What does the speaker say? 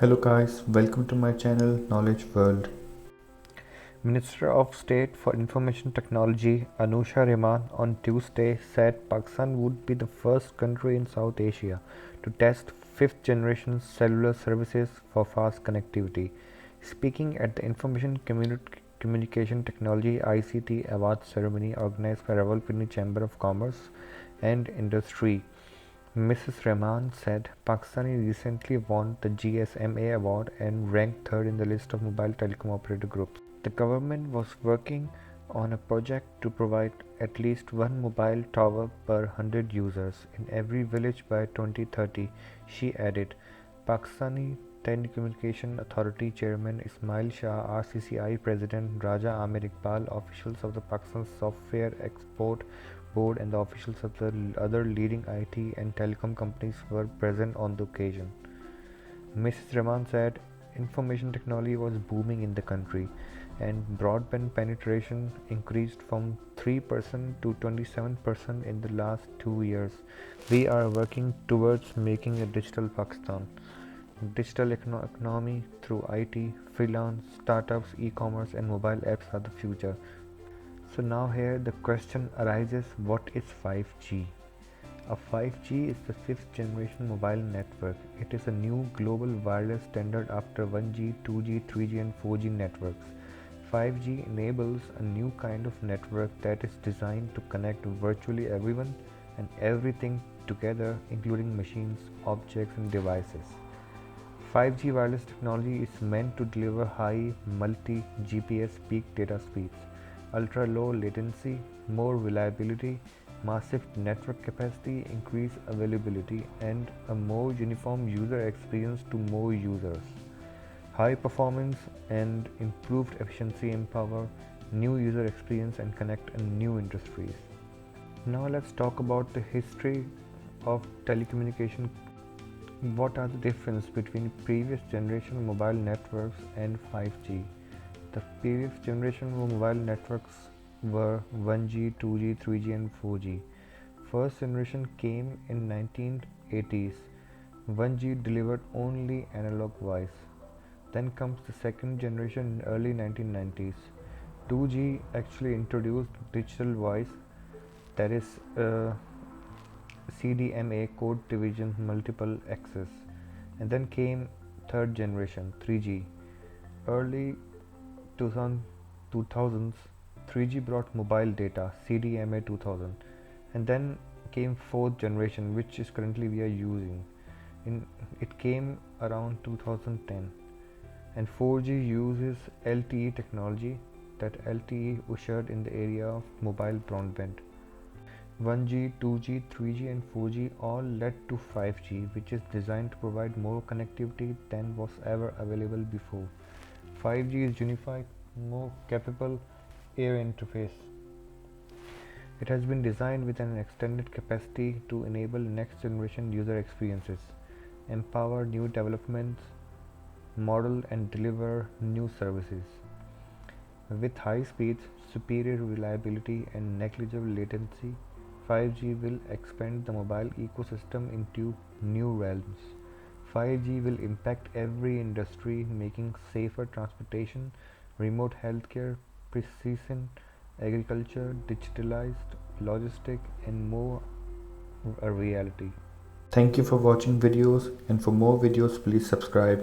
Hello guys, welcome to my channel Knowledge World. Minister of State for Information Technology Anusha Rehman on Tuesday said Pakistan would be the first country in South Asia to test fifth generation cellular services for fast connectivity. Speaking at the Communication Technology ICT Awards ceremony organized by Rawalpindi Chamber of Commerce and Industry, Mrs. Rehman said Pakistani recently won the GSMA award and ranked third in the list of mobile telecom operator groups. The government was working on a project to provide at least one mobile tower per 100 users in every village by 2030, she added. Pakistani Telecommunication Authority Chairman Ismail Shah, RCCI President Raja Amir Iqbal, officials of the Pakistan Software Export Board and the officials of the other leading IT and telecom companies were present on the occasion. Mrs. Rahman said information technology was booming in the country and broadband penetration increased from 3% to 27% in the last 2 years. We are working towards making a digital Pakistan. Digital economy through IT, freelance, startups, e-commerce and mobile apps are the future. So now here the question arises, what is 5G? A 5G is the fifth generation mobile network. It is a new global wireless standard after 1G, 2G, 3G and 4G networks. 5G enables a new kind of network that is designed to connect virtually everyone and everything together, including machines, objects and devices. 5G wireless technology is meant to deliver high multi-GPS peak data speeds, ultra-low latency, more reliability, massive network capacity, increased availability, and a more uniform user experience to more users. High performance and improved efficiency empower new user experience and connect new industries. Now let's talk about the history of telecommunication. What are the difference between previous generation mobile networks and 5G? The previous generation mobile networks were 1G, 2G, 3G and 4G. First generation came in 1980s. 1G delivered only analog voice. Then comes the second generation in early 1990s. 2G actually introduced digital voice, that is CDMA code division multiple access, and then came third generation 3G. Early 2000s 3G brought mobile data CDMA 2000, and then came fourth generation, which is currently we are using. It came around 2010, and 4G uses LTE technology. That LTE ushered in the area of mobile broadband. 1G, 2G, 3G and 4G all led to 5G, which is designed to provide more connectivity than was ever available before. 5G is unified, more capable air interface. It has been designed with an extended capacity to enable next generation user experiences, empower new developments, model and deliver new services. With high speeds, superior reliability and negligible latency, 5G will expand the mobile ecosystem into new realms. 5G will impact every industry, making safer transportation, remote healthcare, precision agriculture, digitalized logistics, and more a reality. Thank you for watching videos, and for more videos please subscribe.